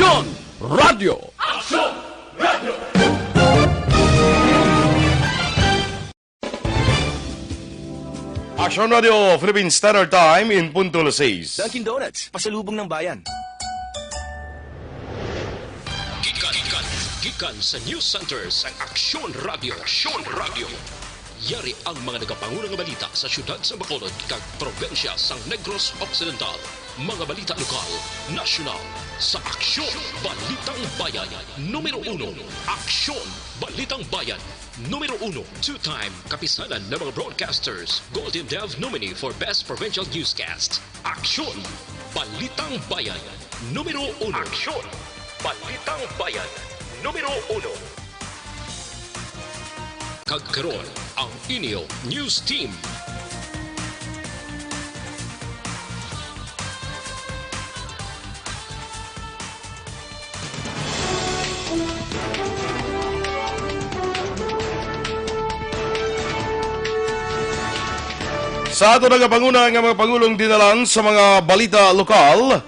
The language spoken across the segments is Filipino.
Aksyon Radio! Aksyon Radio! Aksyon Radio, Philippine Standard Time in punto alas 6. Dunkin' Donuts, pasalubong ng bayan. Gikan sa News Center sa Aksyon Radio. Aksyon Radio. Yari ang mga nagapangunang balita sa syudad sa Bacolod kag probensya sa Negros Occidental. Mga balita lokal, nasyonal, sa Aksyon Balitang Bayan. Numero 1, Aksyon Balitang Bayan. Numero 1, two-time kapisanan ng mga broadcasters. Golden Dev nominee for Best Provincial Newscast. Aksyon Balitang Bayan. Numero 1. Aksyon Balitang Bayan. Numero 1. Kagkaroon ang Inyo News Team. Sa ato nagapanguna nga mga Pangulong dinalan sa mga balita lokal,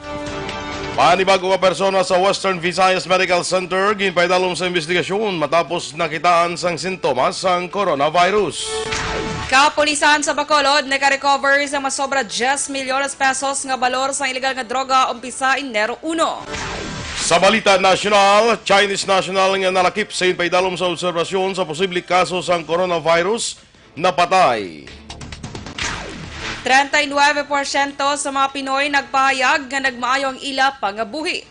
panibago nga persona sa Western Visayas Medical Center ginpaidalom sa investigasyon matapos nakitaan sang sintomas sang coronavirus. Kapulisan sa Bacolod naka-recover sa masobra 10 milyones pesos nga balor sa ilegal nga droga umpisa Enero 1. Sa balita nasyonal, Chinese national nga nalakip sa ginpaidalom sa obserbasyon sa posibleng kaso sang coronavirus napatay. 39% sa mga Pinoy nagpahayag nga nagmaayo ang ila pangabuhi.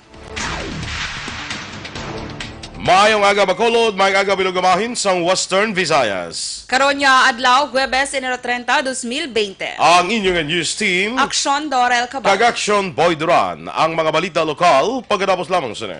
Maayong aga Bacolod, maayong aga Bilugamahin sa Western Visayas. Karonya adlaw, Huwebes, Enero 30, 2020. Ang inyong news team, Aksyon Dorel Cabatu. Aksyon Boy Duran, ang mga balita lokal pagkatapos lamang sa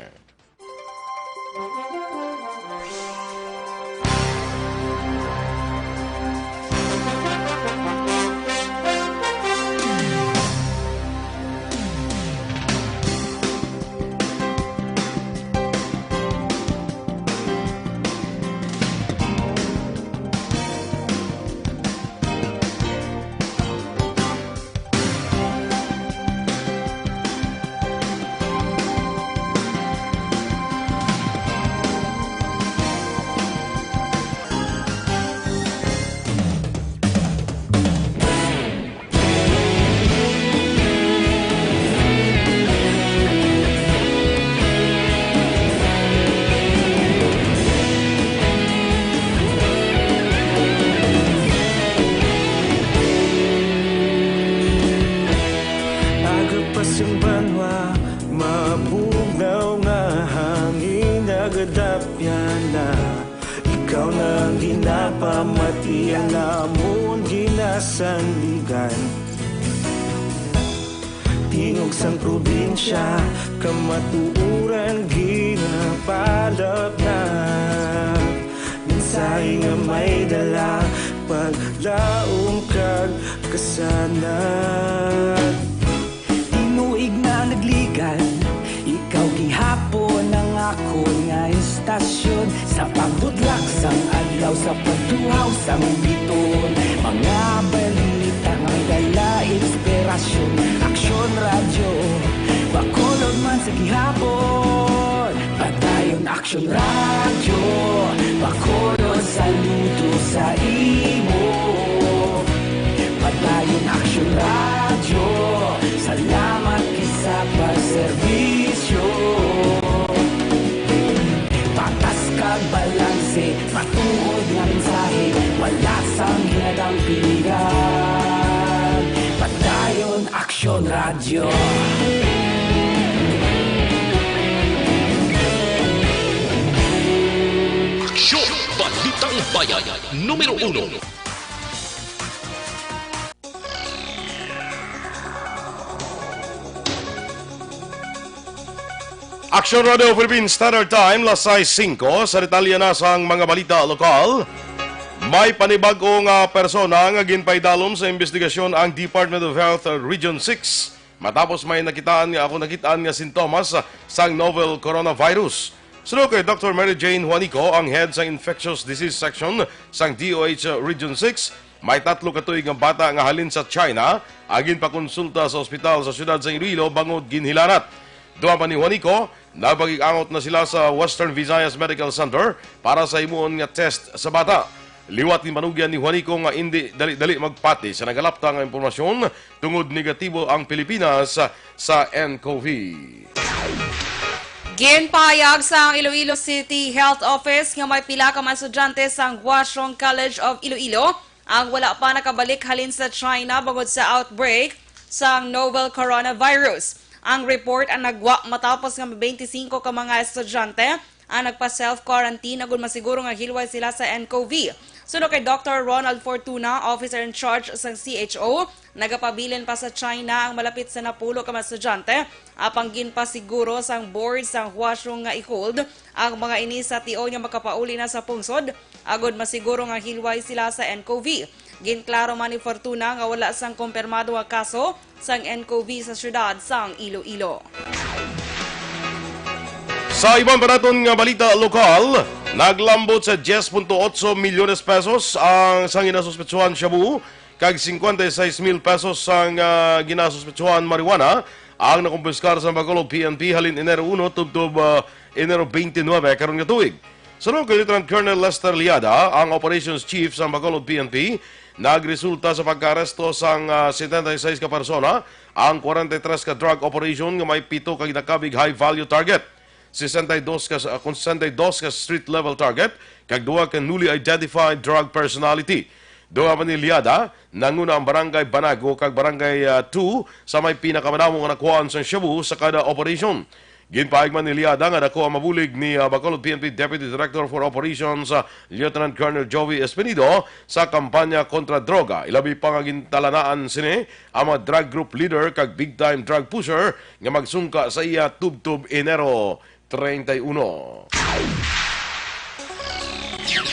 Ikaw nang ginapamatian namon ginasandigan. Tingog sang probinsya, kamatuuran ginapalap na. Minsay nga may dala, paglaong kag kasanat. Tinuig na nagligan, ikaw gihapon ang ako nga istasyon. Sa pagbudlak sang adlaw, sa pagduhaw sang biton. Mga balita nga dala inspirasyon. Aksyon Radio, Bacolod man sa gihapon. Padayon Aksyon Radio, Bacolod saludo sa imo. Padayon Aksyon Radio, salamat kisa pagserbisyo. Patas kag balanse, matuod nga mensahe, wala sang hinadang pilihan. Padayon Aksyon Radio. Aksyon Balitang Bayan. Numero 1. Aksyon Radio Philippine Standard Time, las 6:05 sa detalye na sang mga balita lokal. May panibagong persona nga ginpaidalom sa investigasyon ang Department of Health Region 6 matapos may nakitaan nga sintomas sang novel coronavirus. Sunod kay Dr. Mary Jane Juanico, ang head sa Infectious Disease Section sang DOH Region 6, may 3 katuig nga bata nga halin sa China agin pa konsulta sa ospital sa siyudad sa Iloilo bangod ginhilanat. Duha pa ni Juanico, Nabagig-angot na sila sa Western Visayas Medical Center para sa imuon nga test sa bata. Liwat ni manugyan ni Juanico nga hindi dali-dali magpati sa nagalapta nga impormasyon tungod negatibo ang Pilipinas sa nCoV. Ginpahayag sa Iloilo City Health Office nga may pila ka mga estudyante sa Huaxiong College of Iloilo ang wala pa nakabalik halin sa China bangod sa outbreak sa novel coronavirus. Ang report ang nagwa matapos nga 25 ka mga estudyante ang nagpa-self-quarantine agud masiguro nga hilway sila sa nCoV. Sunod kay Dr. Ronald Fortuna, officer in charge sa CHO, nagapabilin pa sa China ang malapit sa napulo ka mga estudyante. Apanggin pa siguro sang board sang Huaxiong nga i-hold ang mga ini sa tio nga makapauli na sa pungsod agud masiguro nga hilway sila sa nCoV. Ginklaro man ni Fortuna nga wala sang kumpirmado nga kaso sang nCoV sa syudad sang Iloilo. Sa ibang panaton nga balita lokal, naglambot sa 10.8 milyones pesos ang sang ginasuspetsuhan shabu kag 56,000 pesos sang ginasuspetsuhan marijuana ang nakumpiskar sa Bacolod PNP halin Enero 1 tubtob Enero 29 karon nga tuig. Sunod kay Lieutenant Colonel Lester Liada, ang Operations Chief sa Bacolod PNP, nagresulta sa pagka-aresto sang 76 ka persona ang 43 ka drug operation nga may 7 ka ginakabig high-value target. 62 ka street level target kag 2 ka newly identified drug personality. Duha pa ni Liada, nanguna ang barangay Banago kag barangay 2 sa may pinakamanamong nakuhaan sa Shabu sa kada operation. Ginpaig man ni Liada nga dako ang mabulig ni Bacolod PNP Deputy Director for Operations Lieutenant Colonel Joey Espinido sa kampanya kontra droga. Ilabi pa nga gintalanaan sini ang mga drug group leader kag big time drug pusher nga magsungka sa iya tubtob Enero 31.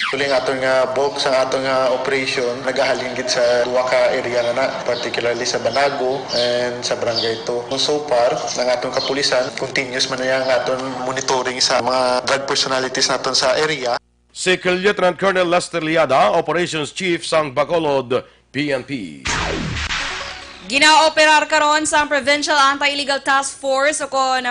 Tuling atong bulk sa atong operation nagahalingit sa duwa ka area na particularly sa Banago and sa Barangay 2. So far, ang atong kapulisan continuous man na ang atong monitoring sa mga drug personalities naton sa area. Si Lieutenant Colonel Lester Liada, Operations Chief sang Bacolod PNP. Ginaoperar karon sa Provincial Anti-Illegal Task Force o kon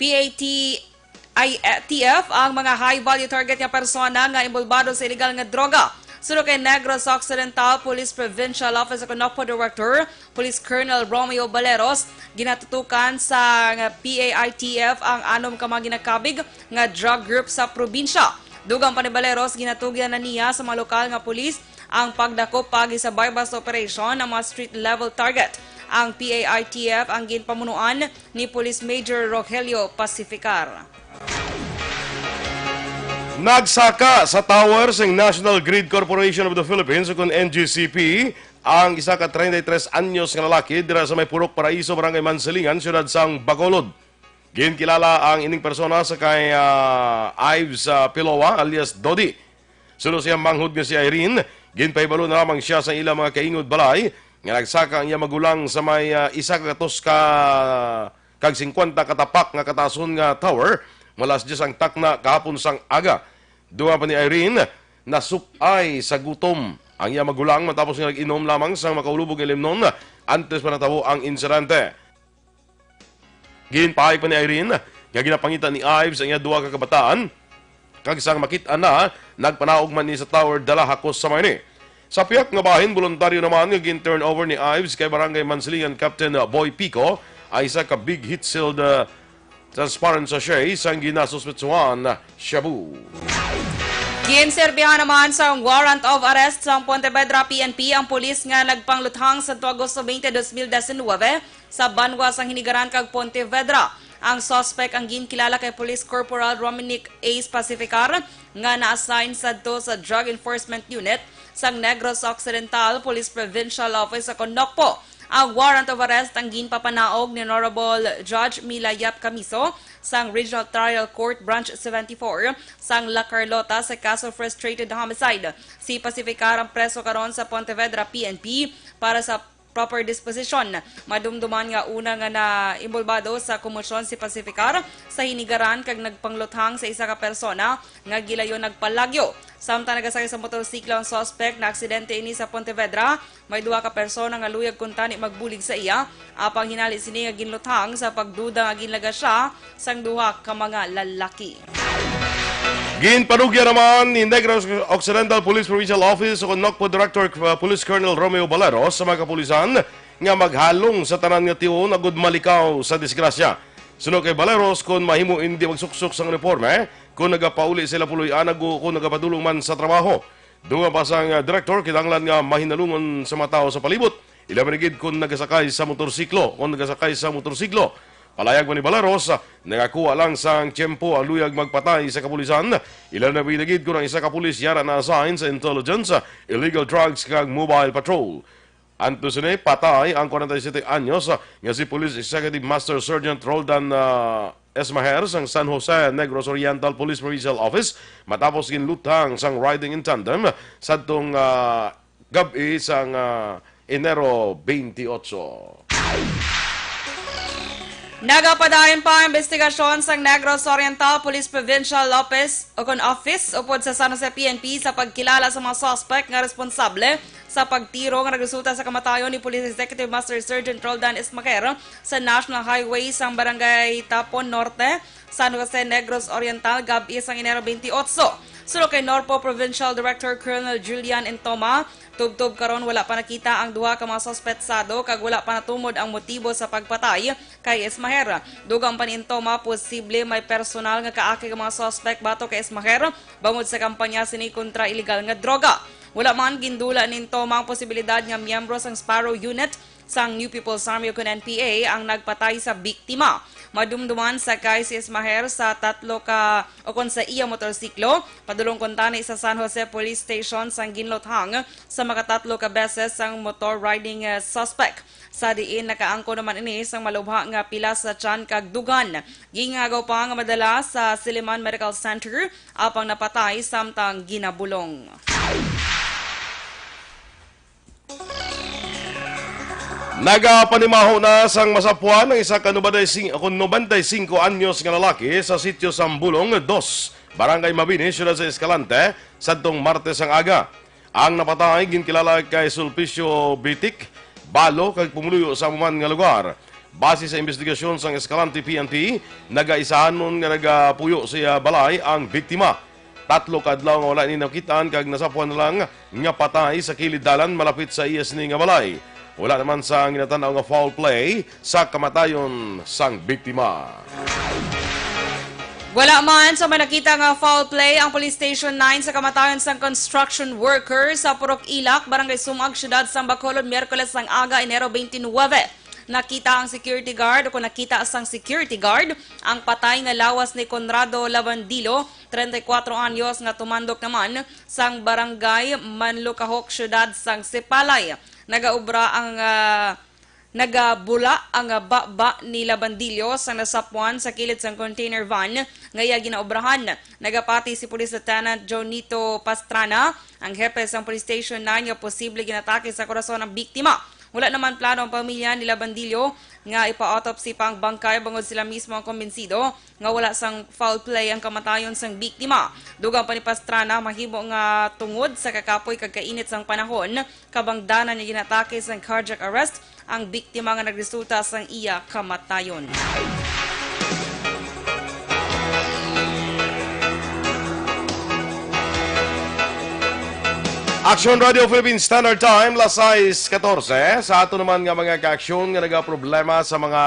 PATF ang mga high-value target nga persona nga involvado sa illegal nga droga. Sunod kay Negros Occidental Police Provincial Office of Conocpo Director, Police Colonel Romeo Baleros, ginatutukan sa PAITF ang anom ka mga ginakabig nga drug group sa probinsya. Dugang pa ni Baleros, ginatugyan na niya sa mga lokal nga pulis ang pagdakop pagi sa bypass operation ng mga street level target. Ang PAITF ang ginpamunuan ni Police Major Rogelio Pacificar. Nagsaka sa tower ng National Grid Corporation of the Philippines o kung NGCP ang isa ka 33 anyos nga lalaki dira sa may Purok Paraiso, Barangay Mansilingan, siyudad sang Bacolod. Ginkilala ang ining persona sa kay Ives Pilowa alias Dodi. Sunod siyang manghud nga si Irene, ginpaibalo na lamang siya sa ilang mga kaingod balay nga nagsaka ang iya magulang sa may isa ka katos ka kag 50 katapak nga katason nga tower malas Diyos ang takna kahapon sang aga. Duha pa ni Irene nasupay sa gutom ang iya magulang matapos nga nag-inom lamang sang makaulubog nga limnon antes pa natabo ang insidente. Ginpahay pa ni Irene nga ginapangitan ni Ives ang iya duha ka kabataan kag sang makit-an na nagpanaog man ni sa tower dala hakos sa mayni. Sa piyak nga bahin, voluntaryo naman nga gin-turn over ni Ives kay Barangay Mansilingan Captain Boy Pico ay isa ka big hit sealed transparent sachet sang ginasuspetsuhan shabu. Ginserbihan naman sa warrant of arrest sa Pontevedra PNP ang pulis nga nagpangluthang sa Agosto 20, 2019 sa Banwa sang Hinigaran kag Pontevedra. Ang suspect ang ginkilala kay Police Corporal Romanic Ace Pacificar nga na-assign sadto sa Drug Enforcement Unit sang Negros Occidental Police Provincial Office sa Conocpo. Ang warrant of arrest ang ginpapanaog ni Honorable Judge Milayap Camiso sang Regional Trial Court Branch 74 sang La Carlota sa kaso frustrated homicide. Si Pacificar ang preso karon sa Pontevedra PNP para sa proper disposition. Madumduman nga una nga na imbolbado sa komosyon si Pacificar sa hinigaran kag nagpangluthang sa isa ka persona nga gilayon nagpalagyo. Samtang nagasakay sa motorsiklo ang suspect na aksidente ini sa Pontevedra, may duha ka persona nga luyag kuntani magbulig sa iya, apang hinali sini nga ginluthang sa pagduda nga ginlaga siya sang duha ka mga lalaki. Ginpanugya naman ni Negros Occidental Police Provincial Office o NOCPO Director Police Colonel Romeo Baleros sa mga kapulisan nga maghalong sa tanan nga tiyon agud malikaw sa disgrasya. Suno kay Baleros kung mahimo hindi magsuksok sang uniforme, kung nagapauli sila puloy-an kung nagapadulong man sa trabaho. Dunga pa sang director kinahanglan nga mahinalungon sa mga tao sa palibot. Ilaban gid kung nagasakay sa motorsiklo, Palayag mo ni Baleros, nakakuha lang sang tiyempo ang luyag magpatay sa kapulisan. Ilan na binagid ko ng isa kapulis yara na assign sa intelligence, illegal drugs kag mobile patrol. Anto sini patay ang 47 anyos nga si Police Executive Master Sergeant Roldan Esmaher sang San Jose Negros Oriental Police Provincial Office matapos ginlutang sang riding in tandem sadtong gabi sang Enero 28. Nagapadayon pa ang investigasyon sa Negros Oriental Police Provincial Office upod sa San Jose PNP sa pagkilala sa mga suspect nga responsable sa pagtiro nga nagresulta sa kamatayon ni Police Executive Master Sergeant Roldan Esmaquer sa National Highway sa Barangay Tapon Norte, San Jose Negros Oriental, gabi sang Enero 28. Sulod kay Norpo Provincial Director Colonel Julian Entoma, tubtob karon wala pa nakita ang duha ka mga suspetsado kag wala pa natumod ang motibo sa pagpatay kay Esmaquer. Dugang pa ni Entoma, posible may personal nga kaaki ka mga suspect bato kay Esmaquer bangod sa kampanya sini kontra illegal nga droga. Wala man gindula ni Entoma ang posibilidad nga miyembro sang Sparrow Unit sang New People's Army o NPA ang nagpatay sa biktima. Madumduman sa kay si Esmaquer sa sa iya motorsiklo, padulong kuntani sa San Jose Police Station sang ginlothang sa makatatlo ka beses sang motor riding suspect. Sa diin nakaangko naman ini sang malubha nga pila sa tiyan kag dugan. Gingagaw pa nga madala sa Siliman Medical Center apang napatay samtang ginabulong. Nagapanimaho na sang masapuan ng isa ka 95 anyos nga lalaki sa sitio Sambulong 2, Barangay Mabini, siyudad sa Escalante, sadtong Martes ang aga. Ang napatay ginkilala kay Sulpicio Bitik, balo kag pumuluyo sa amuman nga lugar. Base sa investigasyon sang Escalante PNP, nagaisahanon nga nagapuyo siya balay ang biktima. 3 kadlaw nga wala ni nakitaan kag nasapuan na lang nga patay sa kilid dalan malapit sa iya sini nga balay. Wala naman sa ginatanaw nga foul play sa kamatayon sang biktima. Wala man sa manakita nga foul play ang Police Station 9 sa kamatayon sang construction worker sa Purok Ilak, Barangay Sumag, Siyudad sang Bacolod, Miyerkules sang aga, Enero 29. Nakita sang security guard ang patay nga lawas ni Conrado Labandilo, 34 anyos nga tumandok naman sang Barangay Manlukahok, Siyudad sang Sipalay. Nagabula ang baba ni Labandillo sa nasapuan sa kilid sang container van ngaya ginaobrahan. Nagapati si Police Lieutenant Jonito Pastrana, ang hepe sang Police Station 9 nga posible ginatake sa korason ng biktima. Wala naman plano ang pamilya ni Labandillo nga ipa-autopsy pa ang bangkay bangod sila mismo ang kumbinsido nga wala sang foul play ang kamatayon sang biktima. Dugang pa ni Pastrana, mahimo nga tungod sa kakapoy kag kainit sang panahon kabangdanan niya ginatake sang cardiac arrest ang biktima nga nagresulta sang iya kamatayon. Aksyon Radio Philippines Standard Time, las 6:14. Sa ato naman nga mga ka-aksyon nga nagaproblema sa mga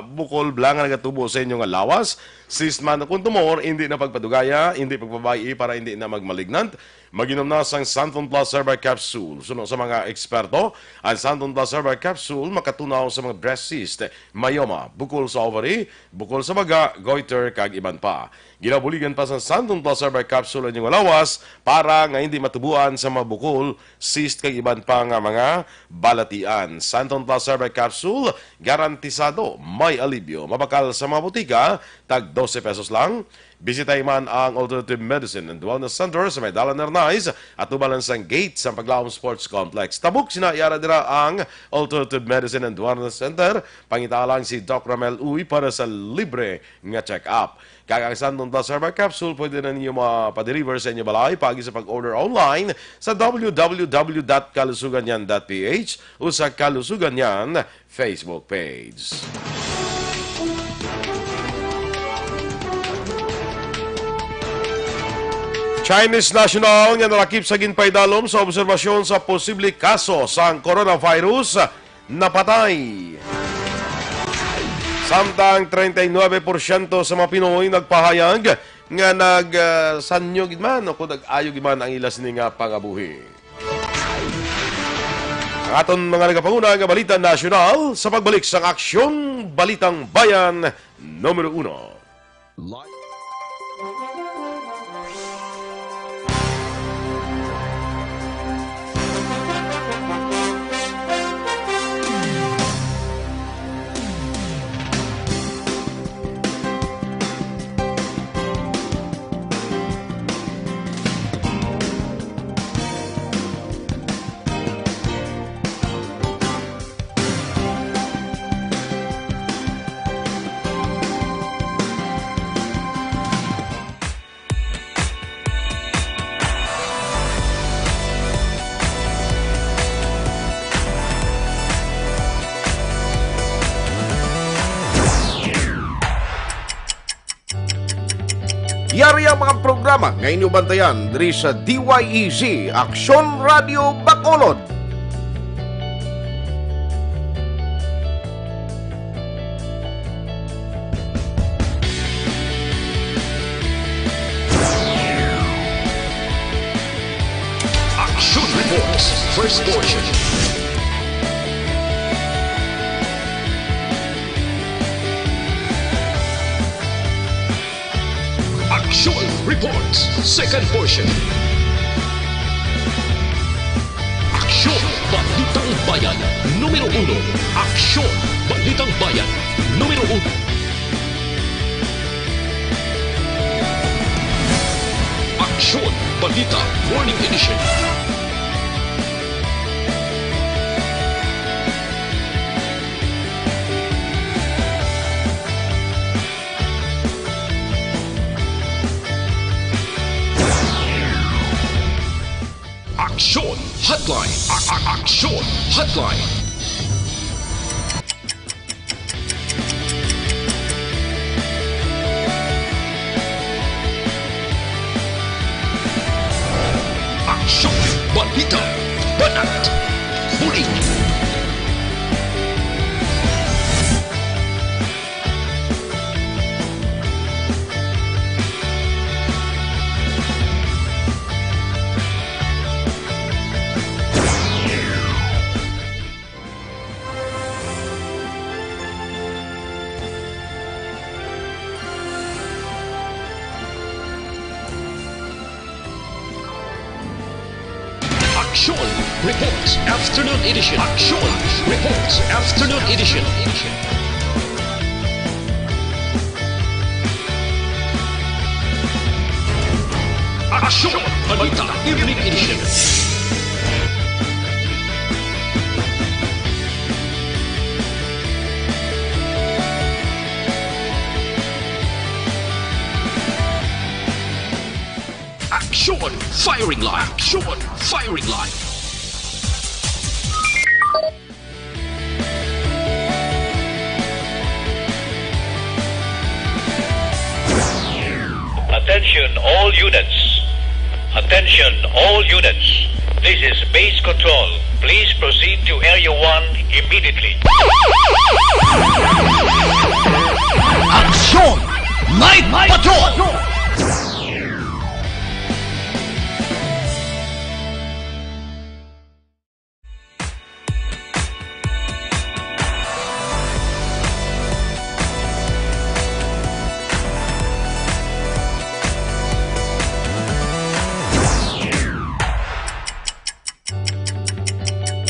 bukol blang nga nagatubo sa inyo nga lawas. Sisman na kung tumor, hindi na pagpadugaya, hindi pagbabayi para hindi na magmalignant. Maginom na sang Santon Plus Herbal Capsule. Suno sa mga eksperto, ang Santon Plus Herbal Capsule makatunaw sa mga breast cyst, myoma, bukol sa ovary, bukol sa baga, goiter, kag iban pa. Ginabuligan pa sa Santon Plus Herbal Capsule ang lawas para nga hindi matubuan sa mga bukol, cyst, kag iban pa nga mga balatian. Santon Plus Herbal Capsule, garantisado, may alibyo. Mabakal sa mga butika, tag 12 pesos lang. Bisitahin man ang Alternative Medicine and Wellness Center sa may Dalan Nernais at tubalan sa gate sa Paglaom Sports Complex. Tabuk sinayara dira ang Alternative Medicine and Wellness Center. Pangitalang si Doc Ramel Uy para sa libre nga check-up. Kakakasan ng Plasma Capsule, pwede na ninyo mapadeliver sa inyo balay pagi sa pag-order online sa www.kalusuganyan.ph o sa Kalusuganyan Facebook page. Chinese national nga nalakip sa ginpaydalom sa obserbasyon sa posible kaso sa coronavirus napatay. Samtang 39% sa mga Pinoy nagpahayag nga nagsanyo gid man o kung nag-ayo gid man ang ilas ni nga pangabuhi. Ang aton mga nagapanguna nga balita nasyonal sa pagbalik sa Aksyon Balitang Bayan Numero 1. Yari ang mga programa ngayon bantayan diri sa DYEZ Aksyon Radio Bacolod. Aksyon Reports, first portion. Aksyon Reports, second portion. Aksyon Balitang Bayan, Numero 1. Aksyon Balitang Bayan, Numero 1. Aksyon Balita Morning Edition. Aksyon Hotline. Aksyon Hotline. Aksyon Balita Banat Huli. Aksyon Reports Afternoon Edition. Aksyon Reports Afternoon Edition. Aksyon Balita Evening Edition. Aksyon Firing Line. Aksyon Firing Line. Attention all units. Attention all units. This is base control. Please proceed to Area 1 immediately. Aksyon Night Patrol!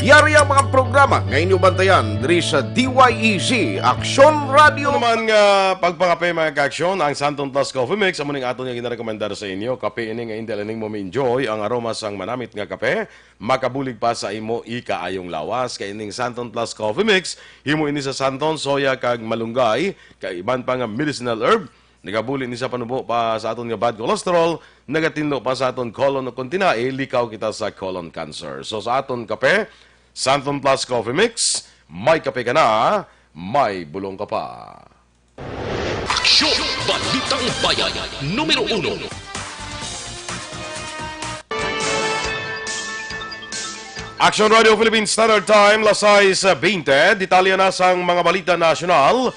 Yari ang mga programa programa nga inyo bantayan diri sa DYEZ Aksyon Radio. Ano naman nga pagpakape mga ka-aksyon, ang Santon Plus Coffee Mix, amo ning aton nga ginarekomendar sa inyo. Kape ini nga hindi laning mo enjoy ang aroma sang manamit nga kape, makabulig pa sa imo ikaayong lawas. Kay ining Santon Plus Coffee Mix, himo ini sa santon, soya kag malunggay, kay iban pa nga medicinal herb. Nagabuli ni sa panubo pa sa aton nga bad cholesterol, nagatinlo pa sa aton colon o kontinai, likaw kita sa colon cancer. So sa aton kape, Santon Plus Coffee Mix, may kape ka na, may bulong ka pa. Aksyon! Balitang Bayan, numero 1. Aksyon Radio Philippines Standard Time, lasay sa 20, detalya na sang mga balita nasyonal.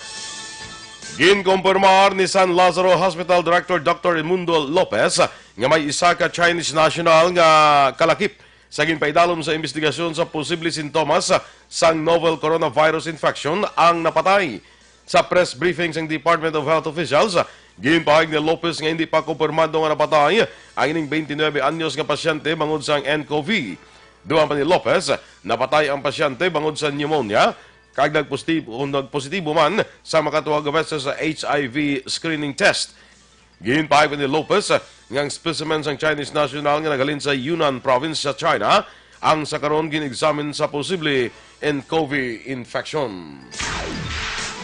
Ginkumpirmar ni San Lazaro Hospital Director Dr. Edmundo Lopez nga may isa ka Chinese national nga kalakip sa ginpaidalom sa investigasyon sa posible sintomas sang novel coronavirus infection ang napatay. Sa press briefing ng Department of Health officials, ginpahayag ni Lopez nga hindi pa kumpirmado nga napatay ang ining 29 anyos nga pasyente bangod sa nCoV. Duman pa ni Lopez, napatay ang pasyente bangod sa pneumonia, kag nagpositibo man sa makatuwag beses sa HIV screening test. Ginpahayag ni Lopez nga specimen sang Chinese national nga nagalin sa Yunnan province sa China ang sa karon gin-examine sa posible nCoV infection.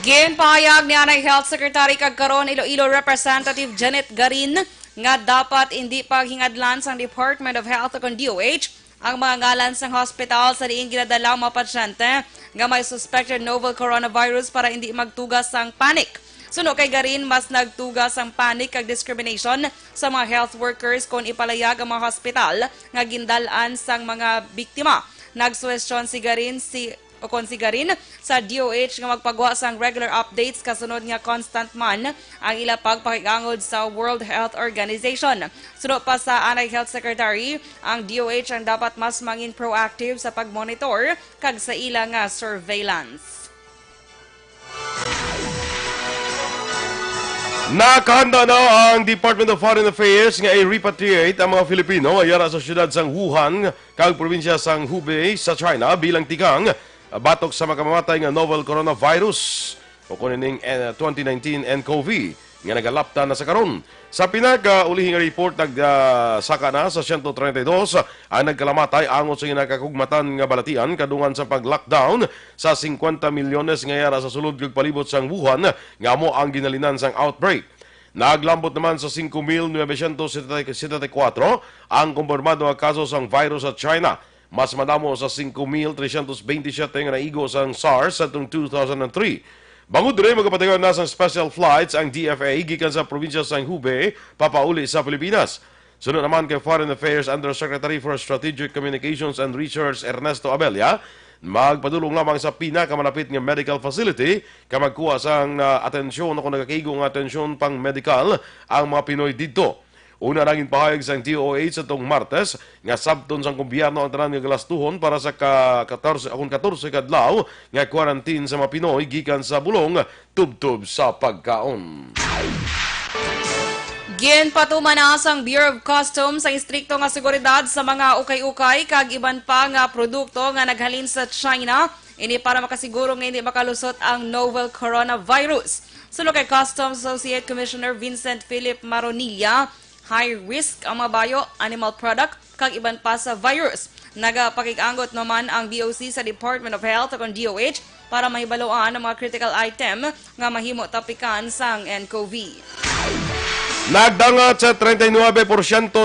Ginpahayag ni Anay Health Secretary kag karon Iloilo Representative Janet Garin nga dapat hindi paghingadlan sang Department of Health ug DOH ang mga ngalan sang hospital sa diin ginadalang mga pasyente nga may suspected novel coronavirus para hindi magtugas sang panic. Suno kay Garin, mas nagtugas ang panic kag discrimination sa mga health workers kung ipalayag ang mga hospital nga gindalaan sang mga biktima. Nagsuwestyon si Garin sa DOH nga magpagawa sang regular updates kasunod nga constant man ang ila pagpakigangod sa World Health Organization. Sunod pa sa Anay Health Secretary, ang DOH ang dapat mas mangin proactive sa pagmonitor kag sa ila nga surveillance. Nakahanda na ang Department of Foreign Affairs nga i-repatriate ang mga Filipino ayara sa siyudad sang Wuhan kag probinsya sang Hubei sa China bilang tikang batok sa makamamatay nga novel coronavirus o kuning 2019 nCoV nga nagalapta na sa karon. Sa pinaka-ulihing report nagsaka na sa 132 ang nagkalamatay angot sa ginakakugmatan nga balatian kadungan sa pag-lockdown sa 50 milyones nga yara sa sulod kag palibot sang Wuhan nga amo ang ginalinan sang outbreak. Naglambot naman sa 5,974 ang kumpirmado nga kaso sang virus sa China. Mas madamo sa 5,327 nga naigo sang SARS sa 2003. Bangod rin magkapatayon na sa special flights ang DFA gikan sa probinsya sang Hubei papauli sa Pilipinas. Sunod naman kay Foreign Affairs Undersecretary for Strategic Communications and Research Ernesto Abella, magpadulong lamang sa pinakamalapit nga medical facility ka magkuha sang atensyon o kung nagakaigo nga atensyon pang medical ang mga Pinoy dito. Una naging pahayag sa DOH sa itong Martes nga sabton sang gobyerno ang tanan nga galastuhon para sa 14 kadlaw nga quarantine sa mga Pinoy gikan sa bulong tubtob sa pagkaon. Ginpatuman na sang Bureau of Customs ang istrikto nga seguridad sa mga ukay-ukay kag iban pa nga produkto nga naghalin sa China ini para makasiguro nga hindi makalusot ang novel coronavirus. Sulod kay Customs Associate Commissioner Vincent Philip Maronilla, high risk ang mga bio, animal product, kag iban pa sa virus. Nagapakig-angot naman ang BOC sa Department of Health ug DOH para mahibaluan ang mga critical item nga mahimo tapikan sang nCoV. Nagdangat sa 39%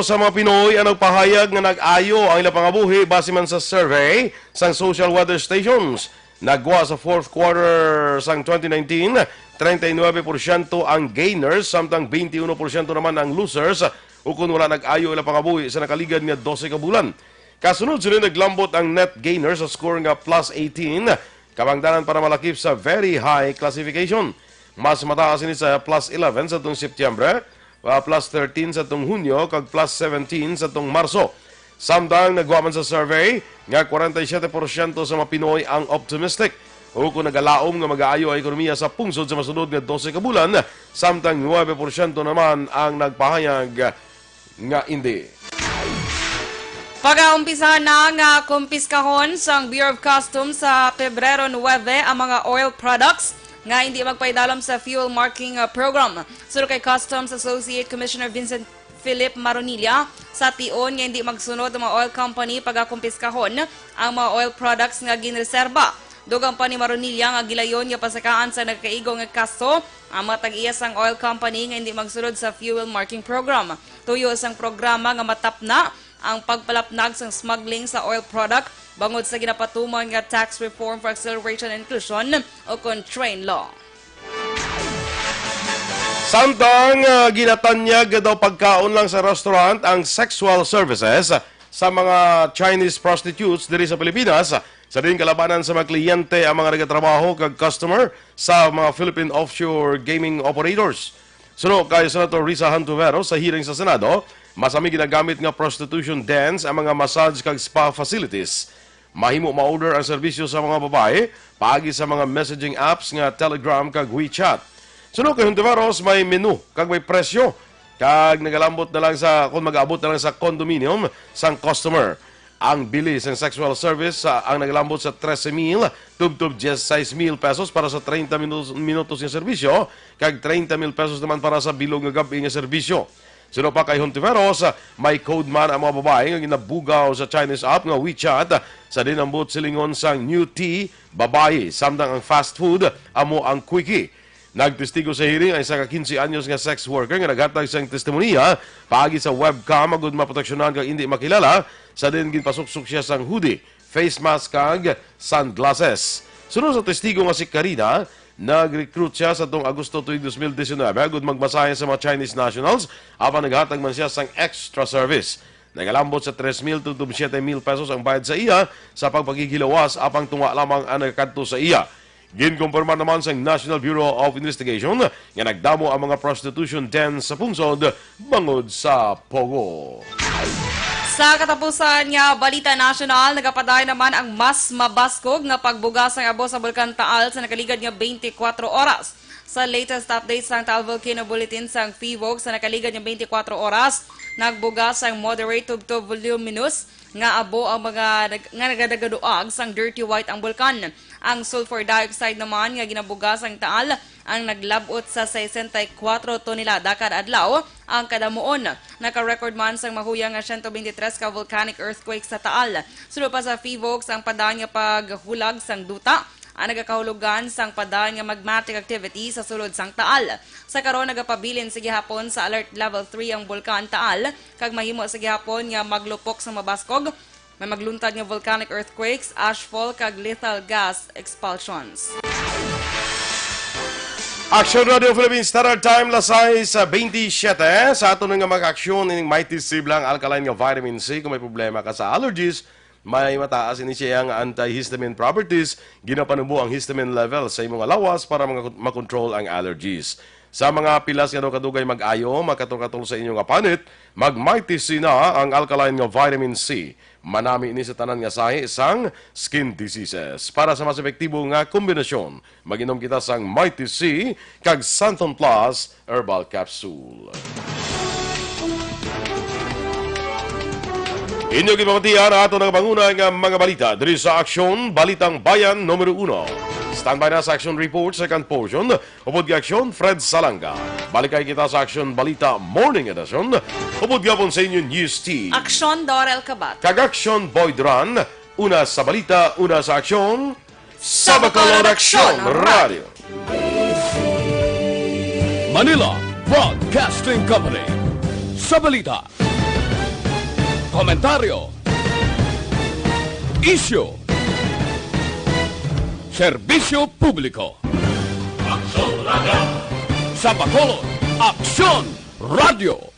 sa mga Pinoy ang nagpahayag nga nag-ayo ang ilang pangabuhi base man sa survey sang social weather stations. Nagwa sa fourth quarter sang 2019, 39% ang gainers, samtang 21% naman ang losers o kung wala nag-ayo ilang pangabuhi sa nakaligad nga 12 ka bulan. Kasunod sila naglambot ang net gainers sa score nga plus 18, kabangdanan para malakip sa very high classification. Mas mataas ini sa plus 11 sa itong Setyembre, plus 13 sa itong Hunyo, kag plus 17 sa itong Marso. Samtang nagwa man sa survey nga 47% sa mga Pinoy ang optimistic o kung nagalaom nga mag-aayo ang ekonomiya sa pungsod sa masunod nga 12 ka bulan, samtang 9% naman ang nagpahayag nga hindi. Pag-aumpisahan na nga kumpiskahon sa Bureau of Customs sa Pebrero 9 ang mga oil products nga hindi magpaidalom sa fuel marking program. Sulod kay Customs Associate Commissioner Vincent Philip Maronilla, sa tion nga hindi magsunod ang mga oil company pag-akumpiskahon ang mga oil products nga ginreserba. Dugang pa ni Maronilla nga gilayon nga pasakaan sa nagkaigo nga kaso ang matag-iya sang oil company nga hindi magsunod sa fuel marking program. Tuyo sang programa nga matapna ang pagpalapnag sa smuggling sa oil product bangod sa ginapatuman nga tax reform for acceleration and inclusion o contrain law. Samtang ginatanyag daw pagkaon lang sa restaurant ang sexual services sa mga Chinese prostitutes diri sa Pilipinas. Sa din kalabanan sa mga kliyente ang mga nagatrabaho kag customer sa mga Philippine offshore gaming operators. Suno kay Senator Risa Hantovero sa hearing sa Senado, masami ginagamit nga prostitution dens ang mga massage kag spa facilities. Mahimo ma-order ang serbisyo sa mga babae paagi sa mga messaging apps nga Telegram kag WeChat. Suno kay Hantoveros may menu kag may presyo kag nagalambot na lang sa kung mag-abot na lang sa condominium sang customer. Ang bilis ng sexual service ang nagalambot sa 13,000 tubtub 16,000 pesos para sa 30 minutos ng serbisyo kag 30,000 pesos naman para sa bilog nga gabi nga serbisyo. Sino pa kay Hontiveros, may code man ang mga babae nga ginabugaw sa Chinese app nga WeChat sa dinambot silingon sang New Tea, babae, samtang ang fast food, amo ang quickie. Nagtestigo sa hearing ay isa ka 15 anyos nga sex worker nga naghatag sang testimonya paagi sa webcam agud maproteksyonan kag hindi makilala sa din ginpasuksok siya sang hoodie, face mask kag sunglasses. Sunod sa testigo nga si Karina, nag-recruit siya sa tong Agosto 2019 agud magmasahe sa mga Chinese nationals apan naghatag man siya sang extra service. Nagalambot sa 3,000 to 7,000 pesos ang bayad sa iya sa pagpagigilawas apang tunga lamang ang nagkadto sa iya. Ginkumpirma naman sa National Bureau of Investigation nga nagdamo ang mga prostitution den sa pungsod bangod sa Pogo. Sa katapusan nga Balita National, nagapaday naman ang mas mabaskog nga pagbugas ng abo sa Bulkan Taal sa nakaligad nga 24 oras. Sa latest update sa Taal Volcano Bulletin sa FIVOG sa nakaligad nga 24 oras, nagbugas ang moderate to voluminous nga abo ang mga nagadagaduag sang dirty white ang bulkan. Ang sulfur dioxide naman nga ginabugas ang Taal ang naglabot sa 64 tonelada kada adlaw ang kadamuon. Naka-record man sang mahuyang nga 123 ka volcanic earthquake sa Taal. Sulod pa sa FIVOG sang padaan nga paghulag sang duta ang nagakahulugan sang padaan nga magmatic activity sa sulod sang Taal. Sa karon nagapabilin sa gihapon sa alert level 3 ang bulkan Taal kag mahimo sa gihapon nga maglupok sa mabaskog. May magluntad nga volcanic earthquakes, ashfall kag lethal gas expulsions. Aksyon Radio Philippines Standard Time lasay sa 27 sa ato nga mag-aksyon ining mighty siblang alkaline nga vitamin C kung may problema ka sa allergies. May mataas ini siya ang antihistamine properties, ginapanubo ang histamine level sa imong lawas para makontrol ang allergies. Sa mga pilas nga kadugay mag-ayo, makatol-katol sa inyong panit, mag-mighty C na ang alkaline nga vitamin C. Manami ini sa tanan nga sahi isang skin diseases. Para sa mas epektibo nga kombinasyon, mag-inom kita sang Mighty C kag Santon Plus Herbal Capsule. Inyo gipamatian ato ng banguna nga mga balita diri sa Aksyon Balitang Bayan Numero 1. Standby na sa Action Report, second portion. Upod ka Aksyon, Fred Salanga. Balikay kita sa Aksyon Balita Morning Edition. Upod ka sa inyo News Team. Aksyon Dorel Cabatu. Kag Aksyon Boy Duran. Una sa balita, una sa aksyon. Sa Bacolod Aksyon Radio. Manila Broadcasting Company. Sa balita. Komentaryo. Issue. Serbisyo publiko. Aksyon Radio. Sa Bacolod, Aksyon Radio.